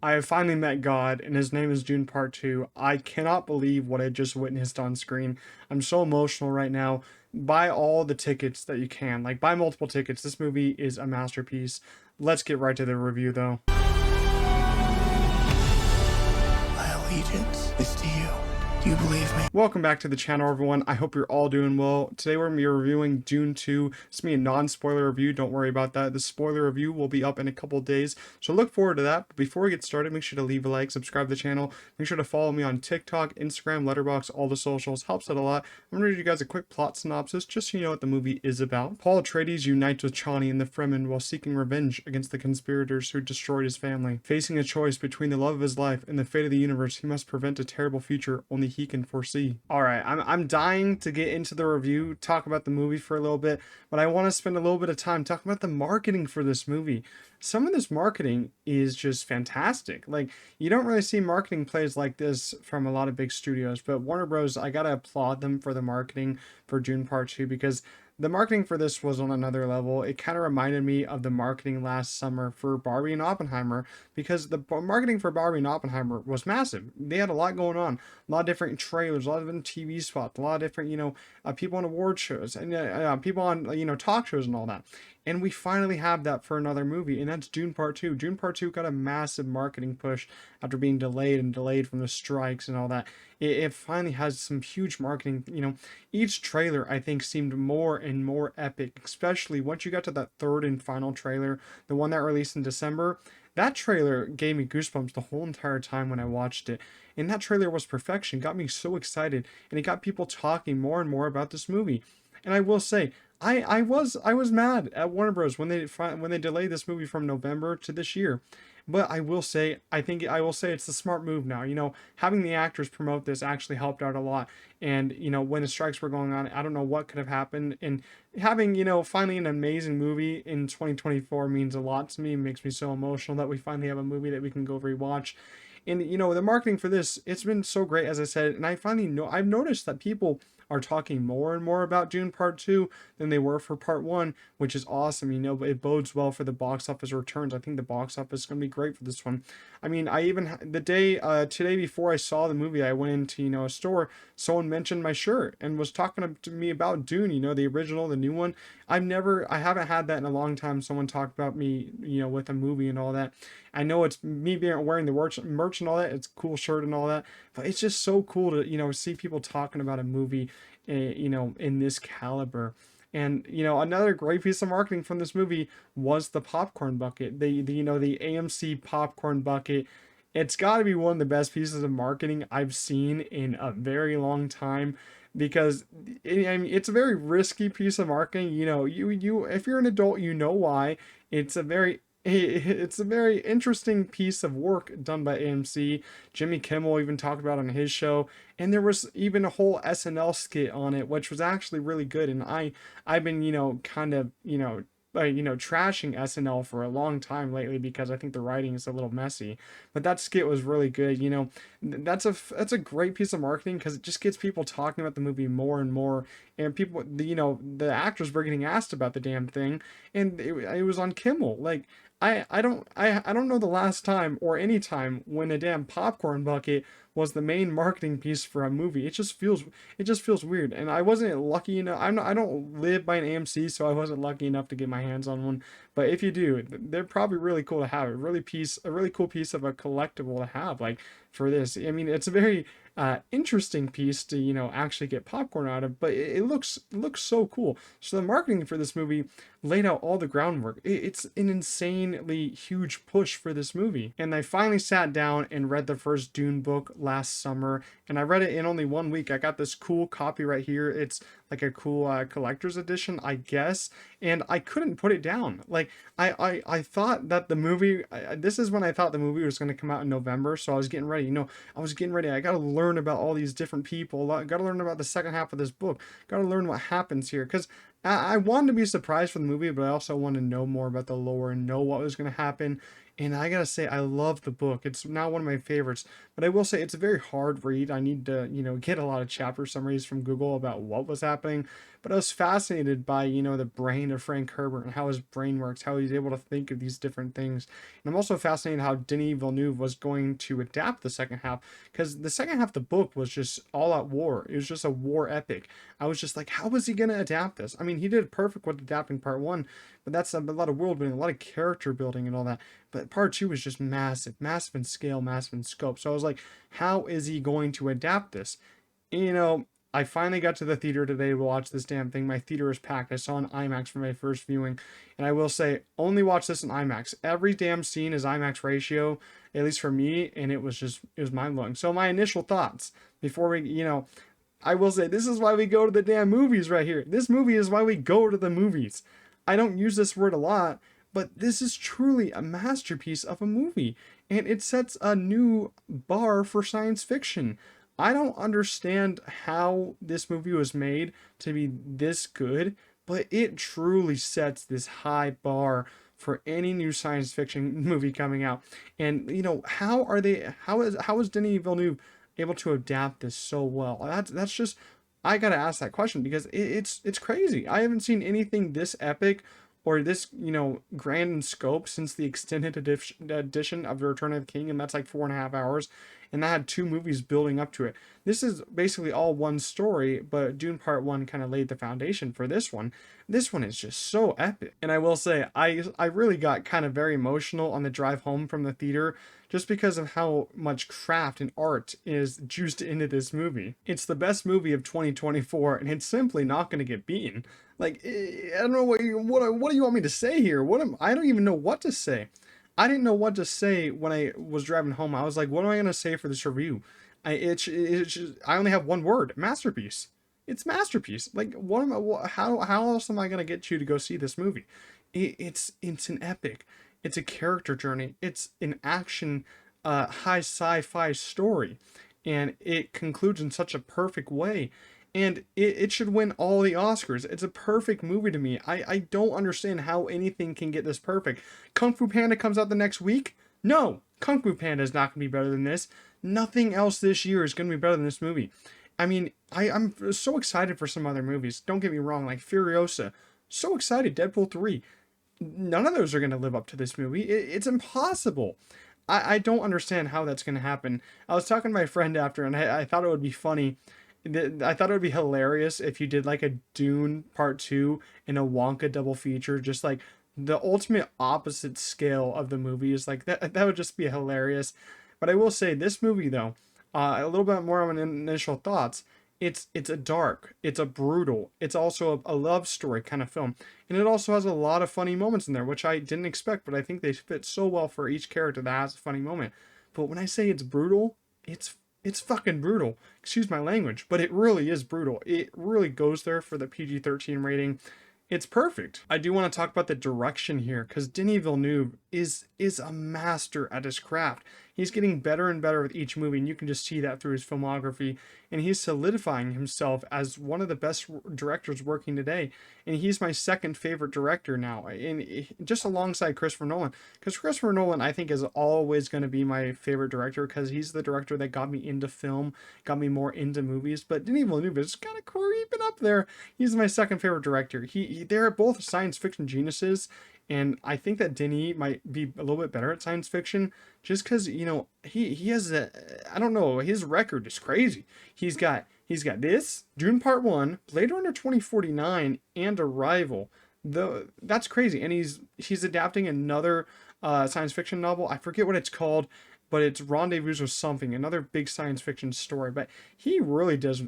I have finally met God, and his name is Dune Part Two. I cannot believe what I just witnessed on screen. I'm so emotional right now. Buy all the tickets that you can. Like, buy multiple tickets. This movie is a masterpiece. Let's get right to the review, though. My allegiance is to you. Do you believe me? Welcome back to the channel, everyone. I hope you're all doing well. Today we're going to be reviewing Dune 2. It's going to be a non-spoiler review. Don't worry about that. The spoiler review will be up in a couple days, so look forward to that. But before we get started, make sure to leave a like, subscribe to the channel. Make sure to follow me on TikTok, Instagram, Letterboxd, all the socials. Helps out a lot. I'm going to read you guys a quick plot synopsis just so you know what the movie is about. Paul Atreides unites with Chani and the Fremen while seeking revenge against the conspirators who destroyed his family. Facing a choice between the love of his life and the fate of the universe, he must prevent a terrible future only he can foresee. All right, I'm dying to get into the review, talk about the movie for a little bit, but I want to spend a little bit of time talking about the marketing for this movie. Some of this marketing is just fantastic. Like, you don't really see marketing plays like this from a lot of big studios, but Warner Bros., I gotta applaud them for the marketing for Dune Part 2 because the marketing for this was on another level. It kind of reminded me of the marketing last summer for Barbie and Oppenheimer because the marketing for Barbie and Oppenheimer was massive. They had a lot going on, a lot of different trailers, a lot of different TV spots, a lot of different, people on award shows and people on, talk shows and all that. And we finally have that for another movie, and that's Dune Part 2. Dune Part 2 got a massive marketing push after being delayed and delayed from the strikes and all that. It finally has some huge marketing. Each trailer, I think, seemed more and more epic, especially once you got to that third and final trailer, the one that released in December. That trailer gave me goosebumps the whole entire time when I watched it. And that trailer was perfection, got me so excited, and it got people talking more and more about this movie. And I will say, I was mad at Warner Bros. When they delayed this movie from November to this year. But I will say it's the smart move now. Having the actors promote this actually helped out a lot. And when the strikes were going on, I don't know what could have happened. And having finally an amazing movie in 2024 means a lot to me. It makes me so emotional that we finally have a movie that we can go rewatch. And the marketing for this, it's been so great, as I said. And I've noticed that people are talking more and more about Dune Part 2 than they were for Part 1, which is awesome. It bodes well for the box office returns. I think the box office is going to be great for this one. I mean, today before I saw the movie, I went into, a store. Someone mentioned my shirt and was talking to me about Dune, the original, the new one. I haven't had that in a long time. Someone talked about me, with a movie and all that. I know it's me wearing the merch and all that. It's a cool shirt and all that, but it's just so cool to, see people talking about a movie, in this caliber. And another great piece of marketing from this movie was the popcorn bucket. The AMC popcorn bucket. It's got to be one of the best pieces of marketing I've seen in a very long time because I mean, it's a very risky piece of marketing. You if you're an adult, you know why. It's a very it's a very interesting piece of work done by AMC. Jimmy Kimmel even talked about it on his show, and there was even a whole SNL skit on it, which was actually really good. And I've been kind of trashing SNL for a long time lately because I think the writing is a little messy. But that skit was really good. That's a great piece of marketing because it just gets people talking about the movie more and more, and people the actors were getting asked about the damn thing, and it was on Kimmel. Like, I don't know the last time or any time when a damn popcorn bucket was the main marketing piece for a movie. It just feels weird. And I wasn't lucky enough. I don't live by an AMC, so I wasn't lucky enough to get my hands on one. But if you do, they're probably really cool to have. A really cool piece of a collectible to have. Like, for this, I mean, it's a very interesting piece to actually get popcorn out of, but it looks so cool. So the marketing for this movie laid out all the groundwork. It's an insanely huge push for this movie. And I finally sat down and read the first Dune book last summer, and I read it in only 1 week. I got this cool copy right here. It's like a cool collector's edition, I guess, and I couldn't put it down. Like, I thought that the movie, this is when I thought the movie was going to come out in November, so I was getting ready. I was getting ready. I got to learn about all these different people. I got to learn about the second half of this book. Got to learn what happens here, because I wanted to be surprised for the movie, but I also wanted to know more about the lore and know what was going to happen. And I gotta say, I love the book. It's not one of my favorites, but I will say it's a very hard read. I need to, get a lot of chapter summaries from Google about what was happening. but I was fascinated by, the brain of Frank Herbert and how his brain works, how he's able to think of these different things. And I'm also fascinated how Denis Villeneuve was going to adapt the second half, because the second half of the book was just all out war. It was just a war epic. I was just like, how is he going to adapt this? I mean, he did perfect with adapting part one, but that's a lot of world building, a lot of character building and all that. But part two was just massive, massive in scale, massive in scope. So I was like, how is he going to adapt this? And, I finally got to the theater today to watch this damn thing. My theater is packed. I saw an IMAX for my first viewing. And I will say, only watch this in IMAX. Every damn scene is IMAX ratio, at least for me. And it was mind blowing. So my initial thoughts before we, I will say, this is why we go to the damn movies right here. This movie is why we go to the movies. I don't use this word a lot, but this is truly a masterpiece of a movie. And it sets a new bar for science fiction. I don't understand how this movie was made to be this good, but it truly sets this high bar for any new science fiction movie coming out. And how is Denis Villeneuve able to adapt this so well? That's just, I gotta ask that question, because it's crazy. I haven't seen anything this epic or this, grand in scope since the extended edition of The Return of the King, and that's like 4.5 hours, and that had two movies building up to it. This is basically all one story, but Dune Part 1 kind of laid the foundation for this one. This one is just so epic. And I will say, I really got kind of very emotional on the drive home from the theater, just because of how much craft and art is juiced into this movie. It's the best movie of 2024, and it's simply not going to get beaten. Like, I don't know what do you want me to say here? I don't even know what to say. I didn't know what to say when I was driving home. I was like, what am I going to say for this review? I only have one word: masterpiece. It's masterpiece. Like, how else am I going to get you to go see this movie? It's an epic. It's a character journey. It's an action, high sci-fi story, and it concludes in such a perfect way. And it should win all the Oscars. It's a perfect movie to me. I don't understand how anything can get this perfect. Kung Fu Panda comes out the next week? No, Kung Fu Panda is not going to be better than this. Nothing else this year is going to be better than this movie. I mean, I'm so excited for some other movies. Don't get me wrong, like Furiosa. So excited. Deadpool 3. None of those are going to live up to this movie. It's impossible. I don't understand how that's going to happen. I was talking to my friend after, and I thought it would be funny. I thought it would be hilarious if you did like a Dune Part 2 and a Wonka double feature, just like the ultimate opposite scale of the movies. Like that would just be hilarious. But I will say, this movie though, a little bit more of an initial thoughts. It's a dark, it's a brutal, it's also a love story kind of film, and it also has a lot of funny moments in there, which I didn't expect, but I think they fit so well for each character that has a funny moment. But when I say it's brutal, it's fucking brutal. Excuse my language, but it really is brutal. It really goes there for the PG-13 rating. It's perfect. I do want to talk about the direction here, because Denis Villeneuve is a master at his craft. He's getting better and better with each movie, and you can just see that through his filmography. And he's solidifying himself as one of the best directors working today. And he's my second favorite director now, and just alongside Christopher Nolan. Because Christopher Nolan, I think, is always going to be my favorite director, because he's the director that got me into film, got me more into movies. But Denis Villeneuve is kind of creeping up there. He's my second favorite director. They're both science fiction geniuses. And I think that Denis might be a little bit better at science fiction, just because, he has I don't know, his record is crazy. He's got this, Dune Part 1, Blade Runner 2049, and Arrival. That's crazy. And he's adapting another science fiction novel. I forget what it's called, but it's Rendezvous with Something, another big science fiction story. But he really does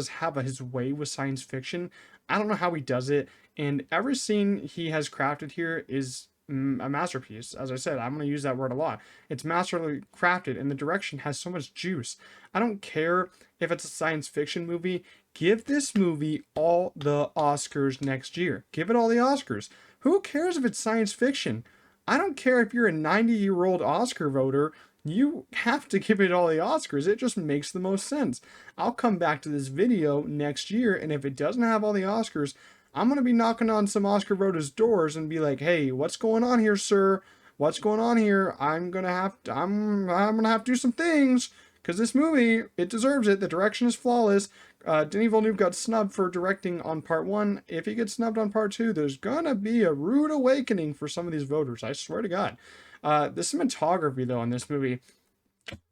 have his way with science fiction. I don't know how he does it. And every scene he has crafted here is a masterpiece. As I said, I'm going to use that word a lot. It's masterfully crafted, and the direction has so much juice. I don't care if it's a science fiction movie. Give this movie all the Oscars next year. Give it all the Oscars. Who cares if it's science fiction? I don't care if you're a 90-year-old Oscar voter. You have to give it all the Oscars. It just makes the most sense. I'll come back to this video next year, and if it doesn't have all the Oscars, I'm going to be knocking on some Oscar voters' doors and be like, hey, what's going on here, sir? What's going on here? I'm going to have to do some things, because this movie, it deserves it. The direction is flawless. Denis Villeneuve got snubbed for directing on part one. If he gets snubbed on part two, there's gonna be a rude awakening for some of these voters. I swear to God. The cinematography though in this movie,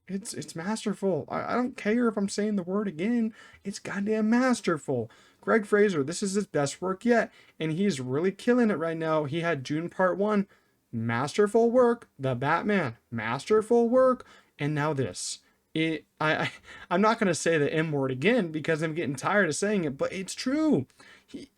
it's masterful. I don't care if I'm saying the word again. It's goddamn masterful. Greg Fraser, this is his best work yet, and he's really killing it right now. He had Dune Part One, masterful work. The Batman, masterful work, and now this. I'm not gonna say the M word again because I'm getting tired of saying it, but it's true.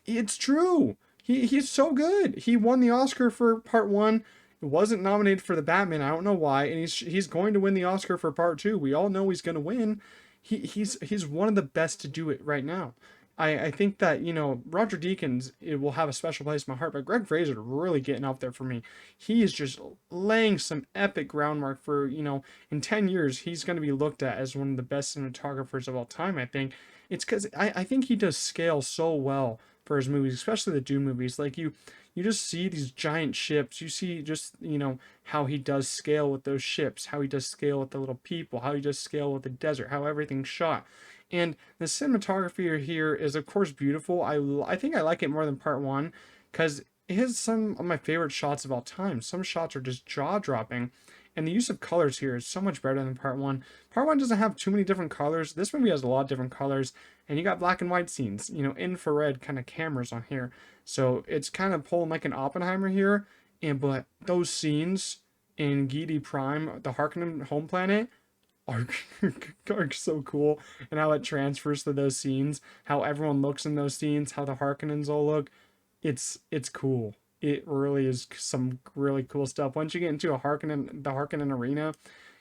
It's true. He's so good. He won the Oscar for Part One. Wasn't nominated for the Batman. I don't know why, and he's going to win the Oscar for Part Two. We all know he's going to win. He's one of the best to do it right now. I think that Roger Deakins, it will have a special place in my heart, but Greg Fraser really getting out there for me. He is just laying some epic groundwork for in 10 years he's going to be looked at as one of the best cinematographers of all time. I think it's because I think he does scale so well for his movies, especially the Dune movies. Like you just see these giant ships. You see just, how he does scale with those ships, how he does scale with the little people, how he does scale with the desert, how everything's shot. And the cinematography here is, of course, beautiful. I think I like it more than part one because it has some of my favorite shots of all time. Some shots are just jaw dropping. And the use of colors here is so much better than part one. Part one doesn't have too many different colors. This movie has a lot of different colors. And you got black and white scenes, infrared kind of cameras on here. So it's kind of pulling like an Oppenheimer here. But those scenes in Gidi Prime, the Harkonnen home planet, are, are so cool. And how it transfers to those scenes, how everyone looks in those scenes, how the Harkonnens all look. It's cool. It really is some really cool stuff. Once you get into the Harkonnen arena,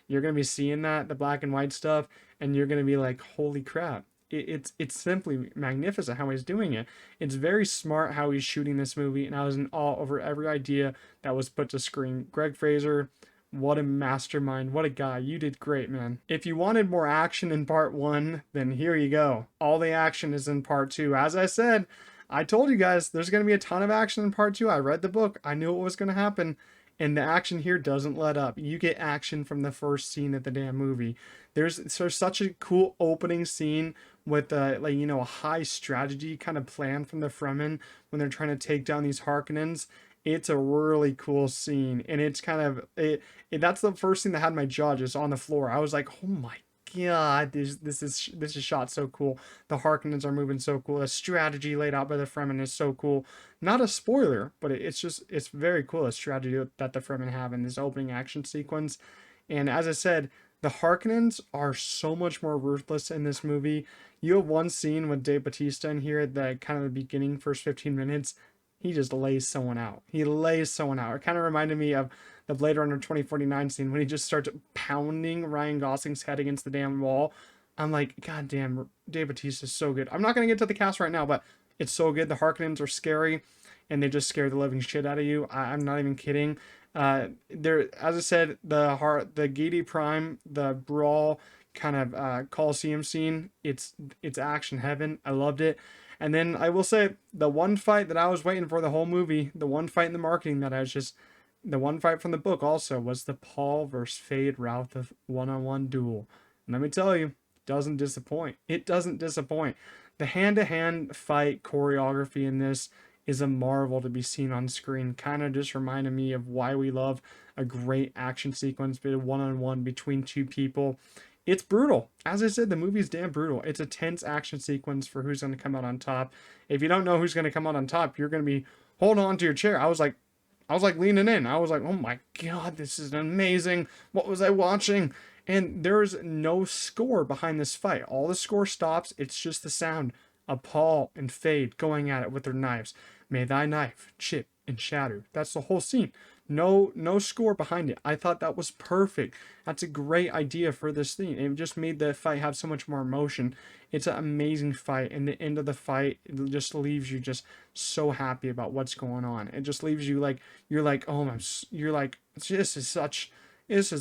you're gonna be seeing the black and white stuff, and you're gonna be like, holy crap. It's simply magnificent how he's doing it. It's very smart how he's shooting this movie, and I was in awe over every idea that was put to screen. Greg Fraser, what a mastermind. What a guy. You did great, man. If you wanted more action in part one, then here you go. All the action is in part two. As I said, I told you guys there's going to be a ton of action in part two. I read the book. I knew what was going to happen. And the action here doesn't let up. You get action from the first scene of the damn movie. There's such a cool opening scene with a high strategy kind of plan from the Fremen when they're trying to take down these Harkonnens. It's a really cool scene, and it's kind of that's the first thing that had my jaw just on the floor. I was like, oh my God, this is shot so cool. The Harkonnens are moving so cool. The strategy laid out by the Fremen is so cool. Not a spoiler, but it's very cool, the strategy that the Fremen have in this opening action sequence. And as I said, the Harkonnens are so much more ruthless in this movie. You have one scene with Dave Bautista in here at the kind of the beginning, first 15 minutes. He just lays someone out. He lays someone out. It kind of reminded me of the Blade Runner 2049 scene when he just starts pounding Ryan Gosling's head against the damn wall. I'm like, God damn, Dave Bautista is so good. I'm not going to get to the cast right now, but it's so good. The Harkonnens are scary, and they just scare the living shit out of you. I'm not even kidding. There, as I said, the Gidi Prime, the brawl kind of Coliseum scene. It's action heaven. I loved it. And then I will say the one fight that I was waiting for the whole movie, the one fight in the marketing that I was just, the one fight from the book also was the Paul versus Fade Routh one-on-one duel. And let me tell you, it doesn't disappoint. It doesn't disappoint. The hand-to-hand fight choreography in this is a marvel to be seen on screen. Kind of just reminded me of why we love a great action sequence, but one-on-one between two people. It's brutal. As I said, the movie's damn brutal. It's a tense action sequence for who's going to come out on top. If you don't know who's going to come out on top, you're going to be holding on to your chair. I was like leaning in. I was like, oh my God, this is amazing. What was I watching? And there's no score behind this fight. All the score stops. It's just the sound of Paul and Fade going at it with their knives. May thy knife chip and shatter. That's the whole scene. No score behind it. I thought that was perfect. That's a great idea for this thing. It just made the fight have so much more emotion. It's an amazing fight, and the end of the fight, it just leaves you just so happy about what's going on. It just leaves you like, you're like, oh my, you're like, this is amazing. This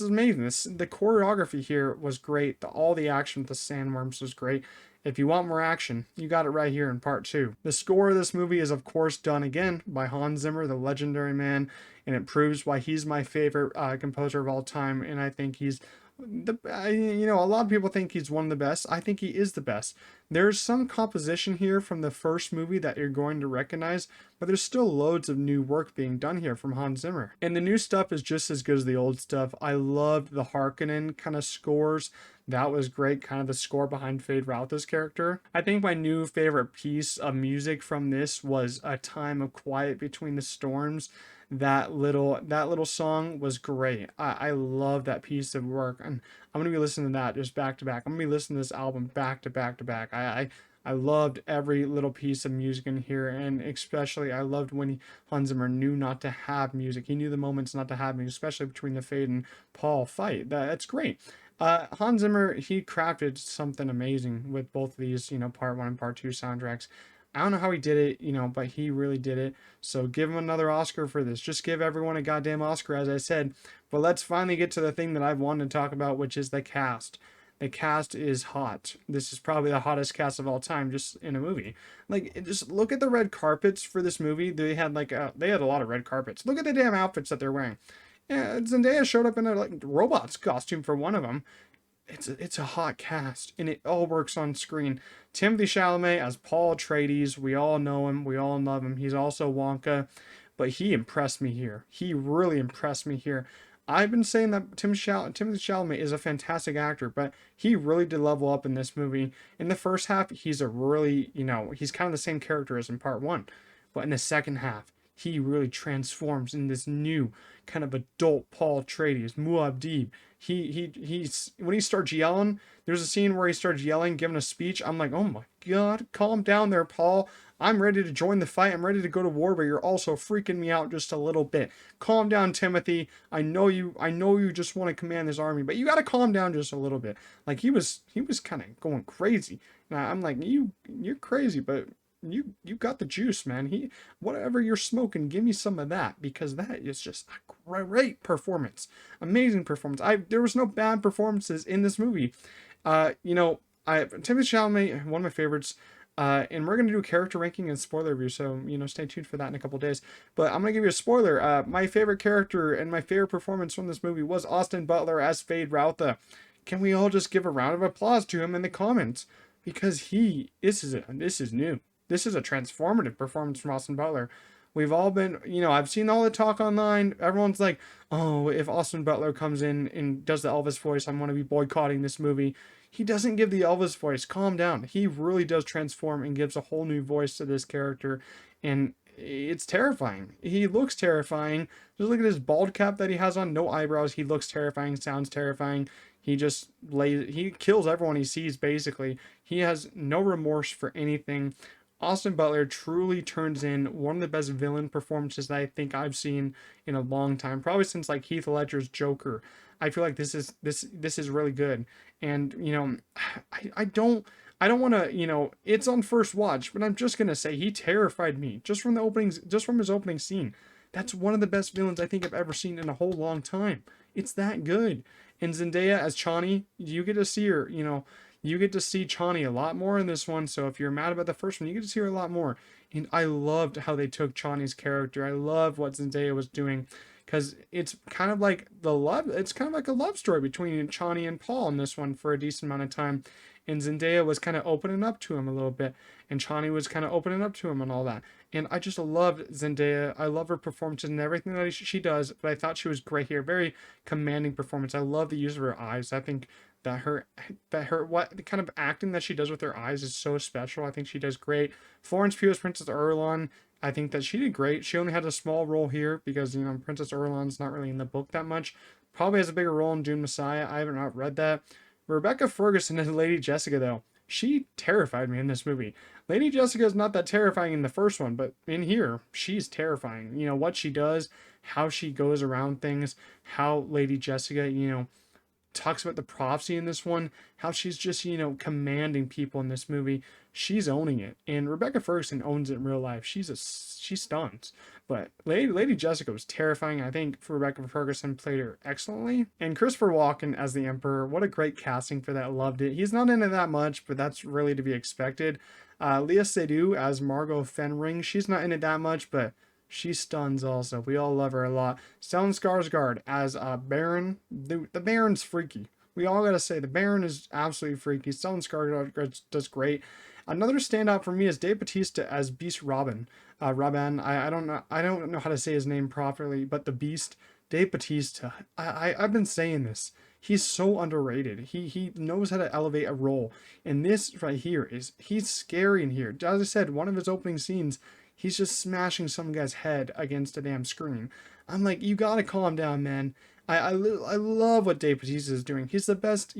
is amazing. The choreography here was great. All the action with the sandworms was great. If you want more action, you got it right here in part two. The score of this movie is, of course, done again by Hans Zimmer, the legendary man, and it proves why he's my favorite composer of all time, and I think he's A lot of people think he's one of the best. I think he is the best. There's some composition here from the first movie that you're going to recognize, but there's still loads of new work being done here from Hans Zimmer. And the new stuff is just as good as the old stuff. I loved the Harkonnen kind of scores. That was great, kind of the score behind Fade Rautha's character. I think my new favorite piece of music from this was A Time of Quiet Between the Storms. That little song was great. I love that piece of work, and I'm gonna be listening to that just back to back. I'm gonna be listening to this album back to back to back. I loved every little piece of music in here, and especially I loved when Hans Zimmer knew not to have music. He knew the moments not to have music, especially between the Fade and Paul fight. That's great. Hans Zimmer, he crafted something amazing with both of these, part one and part two soundtracks. I don't know how he did it, but he really did it. So give him another Oscar for this. Just give everyone a goddamn Oscar, as I said. But let's finally get to the thing that I've wanted to talk about, which is the cast. The cast is hot. This is probably the hottest cast of all time, just in a movie. Like, just look at the red carpets for this movie. They had they had a lot of red carpets. Look at the damn outfits that they're wearing. Yeah, Zendaya showed up in a robot's costume for one of them. It's a hot cast, and it all works on screen. Timothy Chalamet as Paul Atreides, we all know him, we all love him. He's also Wonka, but he impressed me here. He really impressed me here. I've been saying that Timothy Chalamet is a fantastic actor, but he really did level up in this movie. In the first half, he's a really, he's kind of the same character as in part one, but in the second half, he really transforms in this new kind of adult Paul Atreides, Muad'Dib. He's when he starts yelling. There's a scene where he starts yelling, giving a speech. I'm like, oh my god, calm down there, Paul. I'm ready to join the fight. I'm ready to go to war, but you're also freaking me out just a little bit. Calm down, Timothy. I know you just want to command this army, but you gotta calm down just a little bit. Like he was kind of going crazy. And I'm like, you're crazy, but you got the juice, man. Whatever you're smoking, give me some of that, because that is just a great performance, amazing performance. There was no bad performances in this movie. Timothy Chalamet, one of my favorites. And we're gonna do a character ranking and spoiler review, so stay tuned for that in a couple days. But I'm gonna give you a spoiler. My favorite character and my favorite performance from this movie was Austin Butler as Fade Rautha. Can we all just give a round of applause to him in the comments? Because this is new. This is a transformative performance from Austin Butler. We've all been, I've seen all the talk online. Everyone's like, oh, if Austin Butler comes in and does the Elvis voice, I'm going to be boycotting this movie. He doesn't give the Elvis voice. Calm down. He really does transform and gives a whole new voice to this character. And it's terrifying. He looks terrifying. Just look at his bald cap that he has on, no eyebrows. He looks terrifying, sounds terrifying. He kills everyone he sees, basically. He has no remorse for anything. Austin Butler truly turns in one of the best villain performances that I think I've seen in a long time, probably since like Heath Ledger's Joker. I feel like this is really good, and I don't want to, it's on first watch, but I'm just gonna say he terrified me just from the openings, just from his opening scene. That's one of the best villains I think I've ever seen in a whole long time. It's that good. And Zendaya as Chani, you get to see her, you get to see Chani a lot more in this one. So if you're mad about the first one, you get to see her a lot more. And I loved how they took Chani's character. I love what Zendaya was doing, because it's kind of like it's kind of like a love story between Chani and Paul in this one for a decent amount of time. And Zendaya was kind of opening up to him a little bit, and Chani was kind of opening up to him and all that. And I just loved Zendaya. I love her performances and everything that she does, but I thought she was great here. Very commanding performance. I love the use of her eyes. I think that her what the kind of acting that she does with her eyes is so special. I think she does great. Florence Pugh as Princess Erlon, I think that she did great. She only had a small role here because Princess Erlon's not really in the book that much. Probably has a bigger role in Dune Messiah. I haven't not read that. Rebecca Ferguson as Lady Jessica, though, she terrified me in this movie. Lady Jessica is not that terrifying in the first one, but in here, she's terrifying. What she does, how she goes around things, how Lady Jessica, talks about the prophecy in this one, how she's just, commanding people in this movie. She's owning it. And Rebecca Ferguson owns it in real life. She stuns. But Lady Jessica was terrifying. I think Rebecca Ferguson played her excellently. And Christopher Walken as the Emperor, what a great casting for that. Loved it. He's not in it that much, but that's really to be expected. Leah Seydoux as Margot Fenring. She's not in it that much, but she stuns also. We all love her a lot. Stellan Skarsgård as Baron. The Baron's freaky. We all gotta say the Baron is absolutely freaky. Stellan Skarsgård does great. Another standout for me is Dave Bautista as Beast Robin. Robin, I don't know how to say his name properly, but the Beast, Dave Bautista. I've been saying this. He's so underrated. He knows how to elevate a role, and this right here is he's scary in here. As I said, one of his opening scenes, he's just smashing some guy's head against a damn screen. I'm like, you gotta calm down, man. I love what Dave Bautista is doing. He's the best,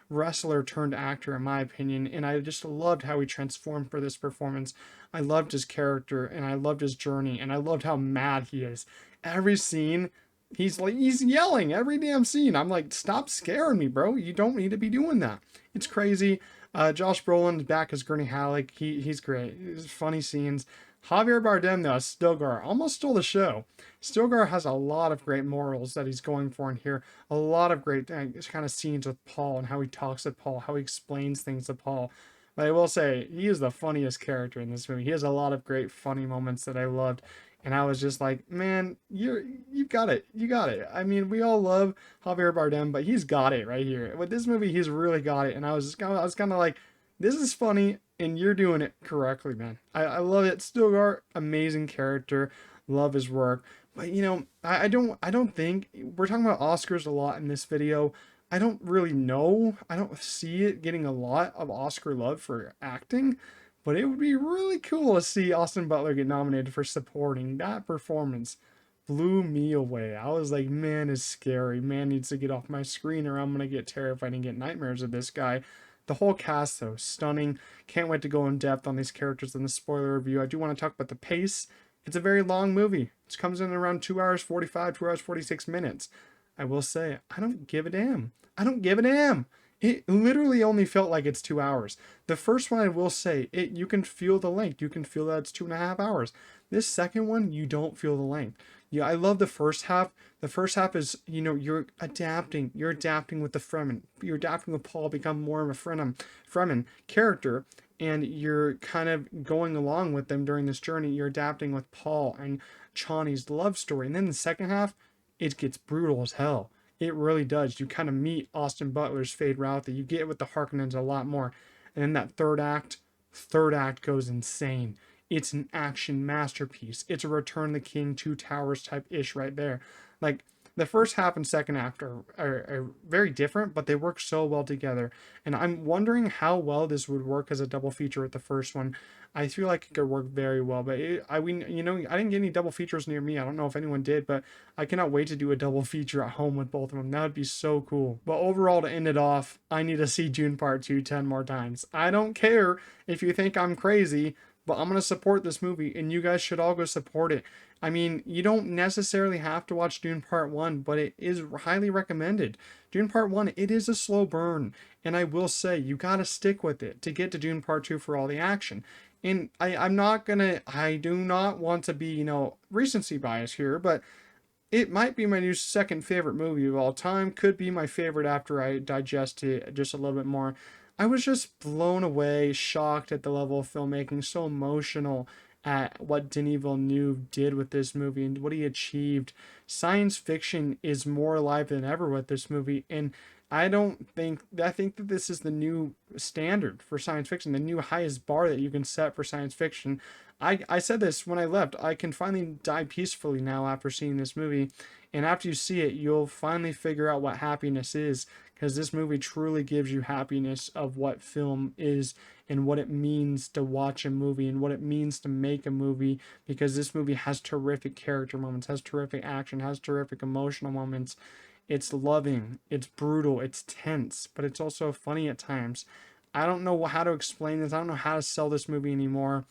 wrestler turned actor in my opinion, and I just loved how he transformed for this performance. I loved his character, and I loved his journey, and I loved how mad he is. Every scene, he's yelling every damn scene. I'm like, stop scaring me, bro. You don't need to be doing that. It's crazy. Josh Brolin's back as Gurney Halleck. He's great. It's funny scenes. Javier Bardem though, Stilgar almost stole the show. Stilgar has a lot of great morals that he's going for in here. A lot of great kind of scenes with Paul and how he talks with Paul, how he explains things to Paul. But I will say he is the funniest character in this movie. He has a lot of great funny moments that I loved. And I was just like, man, you got it. You got it. I mean, we all love Javier Bardem, but he's got it right here. With this movie, he's really got it. And I was kind of like, this is funny, and you're doing it correctly, man. I love it. Stilgar, amazing character. Love his work. But I don't think we're talking about Oscars a lot in this video. I don't really know. I don't see it getting a lot of Oscar love for acting, but it would be really cool to see Austin Butler get nominated for supporting. That performance blew me away. I was like, man is scary. Man needs to get off my screen or I'm gonna get terrified and get nightmares of this guy. The whole cast though, stunning. Can't wait to go in depth on these characters in the spoiler review. I do want to talk about the pace. It's a very long movie. It comes in around 2 hours 45, 2 hours 46 minutes. I will say, I don't give a damn. I don't give a damn. It literally only felt like it's 2 hours. The first one, I will say, you can feel the length. You can feel that it's 2.5 hours. This second one, you don't feel the length. Yeah, I love the first half. The first half is, you're adapting. You're adapting with the Fremen. You're adapting with Paul, become more of a Fremen character, and you're kind of going along with them during this journey. You're adapting with Paul and Chani's love story. And then the second half, it gets brutal as hell. It really does. You kind of meet Austin Butler's fade route that you get with the Harkonnens a lot more. And then that third act goes insane. It's an action masterpiece. It's a Return the King, Two Towers type ish right there. Like the first half and second act are very different, but they work so well together. And I'm wondering how well this would work as a double feature with the first one. I feel like it could work very well, but I didn't get any double features near me. I don't know if anyone did, but I cannot wait to do a double feature at home with both of them. That would be so cool. But overall, to end it off, I need to see Dune Part 2 10 more times. I don't care if you think I'm crazy, but I'm going to support this movie, and you guys should all go support it. I mean, you don't necessarily have to watch Dune Part 1, but it is highly recommended. Dune Part 1, it is a slow burn, and I will say, you got to stick with it to get to Dune Part 2 for all the action. And I do not want to be, recency bias here, but it might be my new second favorite movie of all time. Could be my favorite after I digest it just a little bit more. I was just blown away, shocked at the level of filmmaking, so emotional at what Denis Villeneuve did with this movie and what he achieved. Science fiction is more alive than ever with this movie, and I think that this is the new standard for science fiction, the new highest bar that you can set for science fiction. I said this when I left. I can finally die peacefully now after seeing this movie. And after you see it, you'll finally figure out what happiness is. Because this movie truly gives you happiness of what film is and what it means to watch a movie and what it means to make a movie. Because this movie has terrific character moments, has terrific action, has terrific emotional moments. It's loving, it's brutal, it's tense, but it's also funny at times. I don't know how to explain this. I don't know how to sell this movie anymore.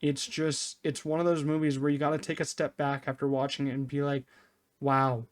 It's one of those movies where you got to take a step back after watching it and be like, wow,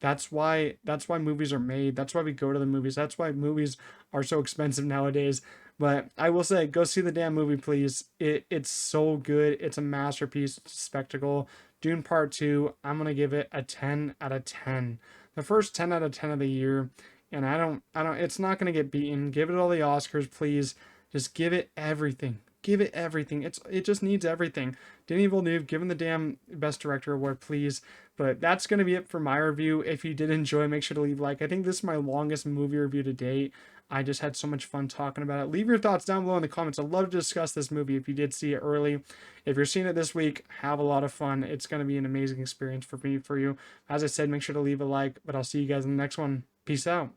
that's why movies are made. That's why we go to the movies. That's why movies are so expensive nowadays. But I will say, go see the damn movie, please. It's so good. It's a masterpiece. It's a spectacle. Dune Part 2, I'm gonna give it a 10 out of 10. The first 10 out of 10 of the year. And I don't it's not gonna get beaten. Give it all the Oscars, please. Just give it everything. give it everything. It just needs everything. Denis Villeneuve, give him the damn Best Director award, please. But that's going to be it for my review. If you did enjoy, make sure to leave a like. I think this is my longest movie review to date. I just had so much fun talking about it. Leave your thoughts down below in the comments. I'd love to discuss this movie if you did see it early. If you're seeing it this week, have a lot of fun. It's going to be an amazing experience for me, for you. As I said, make sure to leave a like, but I'll see you guys in the next one. Peace out.